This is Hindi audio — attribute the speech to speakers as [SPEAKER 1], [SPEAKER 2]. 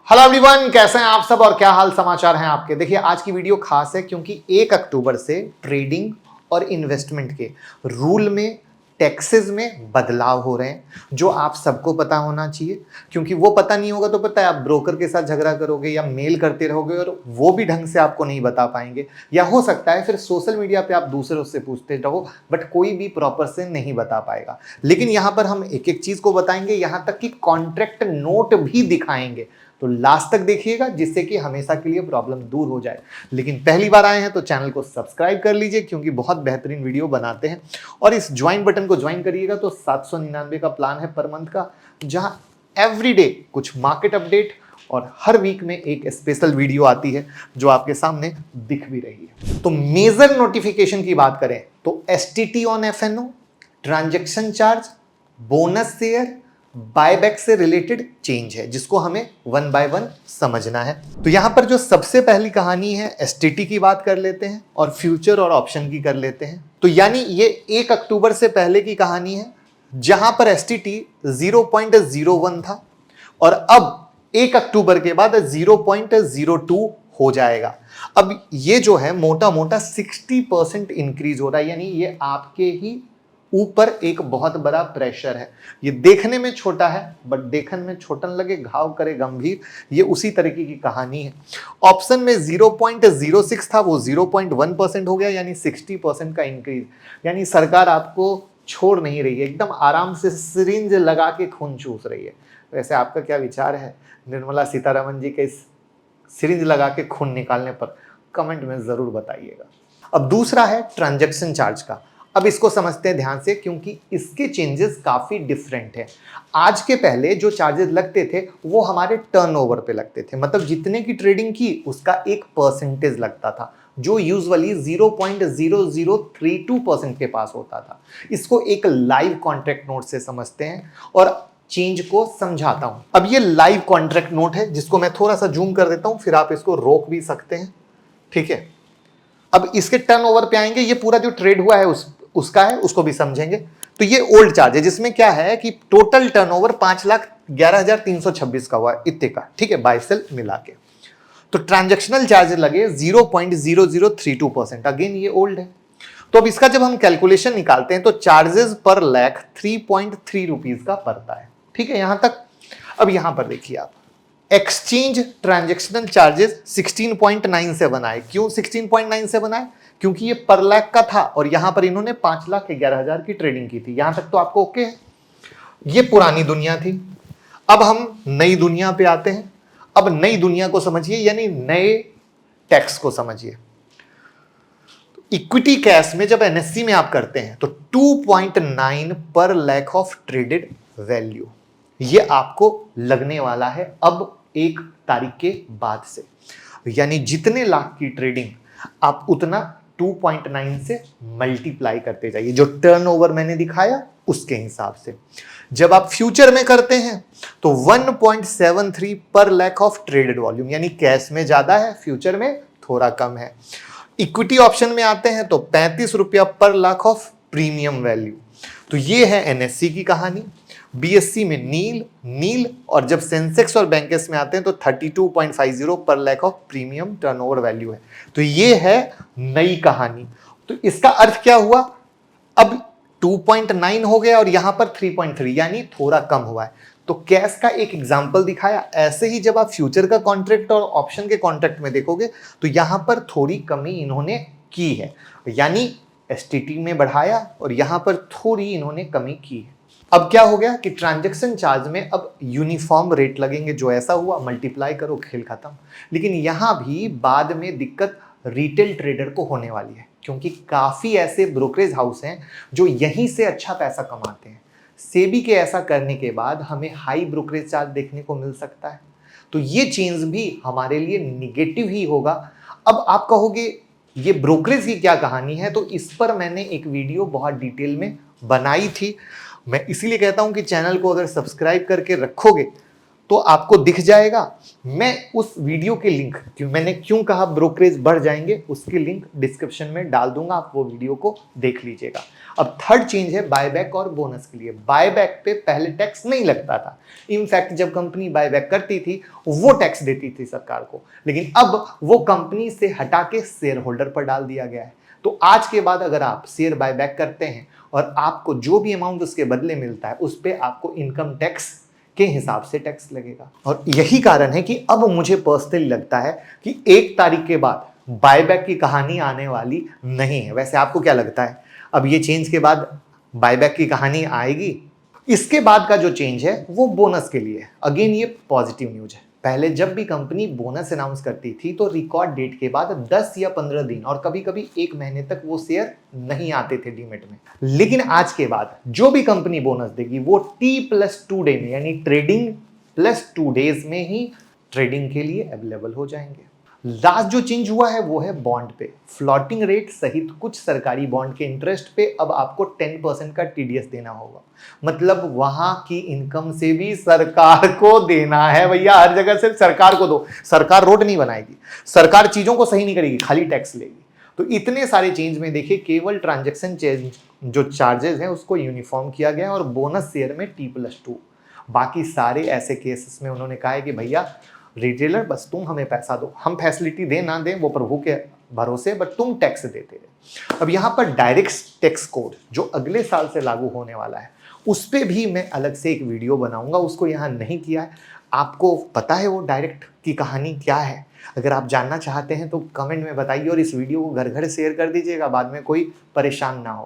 [SPEAKER 1] हेलो एवरीवन, कैसे हैं आप सब और क्या हाल समाचार हैं आपके। देखिए आज की वीडियो खास है क्योंकि 1 अक्टूबर से ट्रेडिंग और इन्वेस्टमेंट के रूल में टैक्सेस में बदलाव हो रहे हैं जो आप सबको पता होना चाहिए, क्योंकि वो पता नहीं होगा तो पता है आप ब्रोकर के साथ झगड़ा करोगे या मेल करते रहोगे और वो भी ढंग से आपको नहीं बता पाएंगे, या हो सकता है फिर सोशल मीडिया पे आप दूसरों से पूछते रहो बट कोई भी प्रॉपर से नहीं बता पाएगा। लेकिन यहाँ पर हम एक एक चीज को बताएंगे, यहाँ तक कि कॉन्ट्रैक्ट नोट भी दिखाएंगे, तो लास्ट तक देखिएगा जिससे कि हमेशा के लिए प्रॉब्लम दूर हो जाए। लेकिन पहली बार आए हैं तो चैनल को सब्सक्राइब कर लीजिए क्योंकि बहुत बेहतरीन वीडियो बनाते हैं। और इस ज्वाइन बटन को ज्वाइन करिएगा तो 799 का प्लान है पर मंथ का, जहां एवरीडे कुछ मार्केट अपडेट और हर वीक में एक स्पेशल वीडियो आती है जो आपके सामने दिख भी रही है। तो मेजर नोटिफिकेशन की बात करें तो STT on FNO, transaction charge, bonus share, buyback से रिलेटेड चेंज है जिसको हमें वन बाय वन समझना है। तो यहां पर जो सबसे पहली कहानी है एसटीटी की बात कर लेते हैं और फ्यूचर और ऑप्शन की कर लेते हैं। तो यानी ये 1 अक्टूबर से पहले की कहानी है जहां पर एसटीटी 0.01 था और अब 1 अक्टूबर के बाद 0.02 हो जाएगा। अब ये जो है मोटा मोटा 60% इंक्रीज हो रहा है, यानी ये आपके ही ऊपर एक बहुत बड़ा प्रेशर है। ये देखने में छोटा है बट देखने में छोटन लगे घाव करे गंभीर, ये उसी तरीके की कहानी है। ऑप्शन में 0.06 था वो 0.1% हो गया, यानी 60% का इंक्रीज। यानी सरकार आपको छोड़ नहीं रही है, एकदम आराम से सिरिंज लगा के खून चूस रही है। वैसे आपका क्या विचार है निर्मला सीतारमण जी के इस सिरिंज लगा के खून निकालने पर, कमेंट में जरूर बताइएगा। अब दूसरा है ट्रांजैक्शन चार्ज का। अब इसको समझते हैं ध्यान से क्योंकि इसके चेंजेस काफी डिफरेंट है। आज के पहले जो चार्जेस लगते थे वो हमारे टर्नओवर पे लगते थे, मतलब जितने की ट्रेडिंग की उसका एक परसेंटेज लगता था जो यूजुअली 0.0032% के पास होता था। इसको एक लाइव कॉन्ट्रैक्ट नोट से समझते हैं और चेंज को समझाता हूं। अब ये लाइव कॉन्ट्रैक्ट नोट है जिसको मैं थोड़ा सा जूम कर देता हूं, फिर आप इसको रोक भी सकते हैं, ठीक है। अब इसके टर्नओवर पे आएंगे, ये पूरा जो ट्रेड हुआ है उसका है, उसको भी समझेंगे। तो ये ओल्ड चार्ज है जिसमें क्या है कि टोटल टर्नओवर 5,11,326 का हुआ है, इतने का, ठीक है, बाय सेल मिला के। तो ट्रांजैक्शनल चार्ज लगे 0.0032%, अगेन ये ओल्ड है। तो अब इसका जब हम कैलकुलेशन निकालते हैं तो चार्जेस पर लाख 3.3 रुपीज का पड़ता है, ठीक है, यहां तक। अब यहां पर देखिए आप, एक्सचेंज ट्रांजैक्शनल चार्जेस 16.97 आए। क्यों 16.97 आए? क्योंकि ये पर लाख का था और यहां पर इन्होंने 5,11,000 की ट्रेडिंग की थी। यहां तक तो आपको ओके है। ये पुरानी दुनिया थी। अब हम नई दुनिया पे आते हैं। अब नई दुनिया को समझिए, यानी नए टैक्स को समझिए। इक्विटी कैश में जब एनएससी में आप करते हैं तो 2.9 पर लाख ऑफ ट्रेडेड वैल्यू ये आपको लगने वाला है अब 1 तारीख के बाद से। यानी जितने लाख की ट्रेडिंग आप उतना 2.9 से मल्टीप्लाई करते जाइए, जो टर्नओवर मैंने दिखाया उसके हिसाब से। जब आप फ्यूचर में करते हैं तो 1.73 पर लाख ऑफ ट्रेडेड वॉल्यूम, यानी कैश में ज्यादा है फ्यूचर में थोड़ा कम है। इक्विटी ऑप्शन में आते हैं तो 35 रुपया पर लाख ऑफ प्रीमियम वैल्यू। तो ये है एनएससी की कहानी। बीएससी में नील और जब सेंसेक्स और बैंकेस में आते हैं तो 32.50 पर lakh of premium turnover value है। तो ये है नई कहानी। तो इसका अर्थ क्या हुआ, अब 2.9 हो गया और यहां पर 3.3, यानी थोड़ा कम हुआ है। तो कैश का एक एग्जांपल दिखाया। ऐसे ही जब आप फ्यूचर का कॉन्ट्रैक्ट और ऑप्शन के कॉन्ट्रैक्ट में देखोगे तो यहां पर थोड़ी कमी इन्होंने की है, यानी एसटीटी में बढ़ाया और यहां पर थोड़ी इन्होंने कमी की है। अब क्या हो गया कि ट्रांजैक्शन चार्ज में अब यूनिफॉर्म रेट लगेंगे, जो ऐसा हुआ मल्टीप्लाई करो खेल खत्म। लेकिन यहां भी बाद में दिक्कत रिटेल ट्रेडर को होने वाली है क्योंकि काफी ऐसे ब्रोकरेज हाउस हैं जो यहीं से अच्छा पैसा कमाते हैं। सेबी के ऐसा करने के बाद हमें हाई ब्रोकरेज चार्ज देखने को मिल सकता है। तो ये चेंज भी हमारे लिए निगेटिव ही होगा। अब आप कहोगे ये ब्रोकरेज की क्या कहानी है, तो इस पर मैंने एक वीडियो बहुत डिटेल में बनाई थी। मैं इसीलिए कहता हूं कि चैनल को अगर सब्सक्राइब करके रखोगे तो आपको दिख जाएगा। मैं उस वीडियो के लिंक, मैंने क्यों कहा ब्रोकरेज बढ़ जाएंगे, उसकी लिंक डिस्क्रिप्शन में डाल दूंगा, आप वो वीडियो को देख लीजिएगा। अब थर्ड चेंज है बायबैक और बोनस के लिए। बायबैक पे पहले टैक्स नहीं लगता था, इनफैक्ट जब कंपनी बायबैक करती थी वो टैक्स देती थी सरकार को, लेकिन अब वो कंपनी से हटा के शेयर होल्डर पर डाल दिया गया है। तो आज के बाद अगर आप शेयर बायबैक करते हैं और आपको जो भी अमाउंट उसके बदले मिलता है उस पर आपको इनकम टैक्स के हिसाब से टैक्स लगेगा। और यही कारण है कि अब मुझे पर्सनली लगता है कि 1 तारीख के बाद बायबैक की कहानी आने वाली नहीं है। वैसे आपको क्या लगता है, अब ये चेंज के बाद बायबैक की कहानी आएगी? इसके बाद का जो चेंज है वो बोनस के लिए। अगेन ये पॉजिटिव न्यूज है। पहले जब भी कंपनी बोनस अनाउंस करती थी तो रिकॉर्ड डेट के बाद 10 या 15 दिन और कभी कभी 1 महीने तक वो शेयर नहीं आते थे डीमेट में। लेकिन आज के बाद जो भी कंपनी बोनस देगी वो T+2 डे में, यानी ट्रेडिंग +2 डेज में ही ट्रेडिंग के लिए अवेलेबल हो जाएंगे। लास्ट जो चेंज हुआ है वो है बॉन्ड पे। फ्लोटिंग रेट सहित कुछ सरकारी बॉन्ड के इंटरेस्ट पे अब आपको 10% का टीडीएस देना होगा। मतलब वहां की इनकम से भी सरकार को देना है भैया। हर जगह से सरकार को दो। सरकार रोड नहीं बनाएगी, सरकार चीजों को सही नहीं करेगी, खाली टैक्स लेगी। तो इतने सारे चेंज में देखिए केवल ट्रांजैक्शन चेंज जो चार्जेस हैं उसको यूनिफॉर्म किया गया और बोनस शेयर में T+2। बाकी सारे ऐसे केसेस में उन्होंने कहा है कि भैया रिटेलर बस तुम हमें पैसा दो, हम फैसिलिटी दें ना दें वो प्रभु के भरोसे, बट तुम टैक्स देते रहे। अब यहाँ पर डायरेक्ट टैक्स कोड जो अगले साल से लागू होने वाला है उस पर भी मैं अलग से एक वीडियो बनाऊंगा, उसको यहाँ नहीं किया है। आपको पता है वो डायरेक्ट की कहानी क्या है? अगर आप जानना चाहते हैं तो कमेंट में बताइए और इस वीडियो को घर घर शेयर कर दीजिएगा, बाद में कोई परेशान ना हो।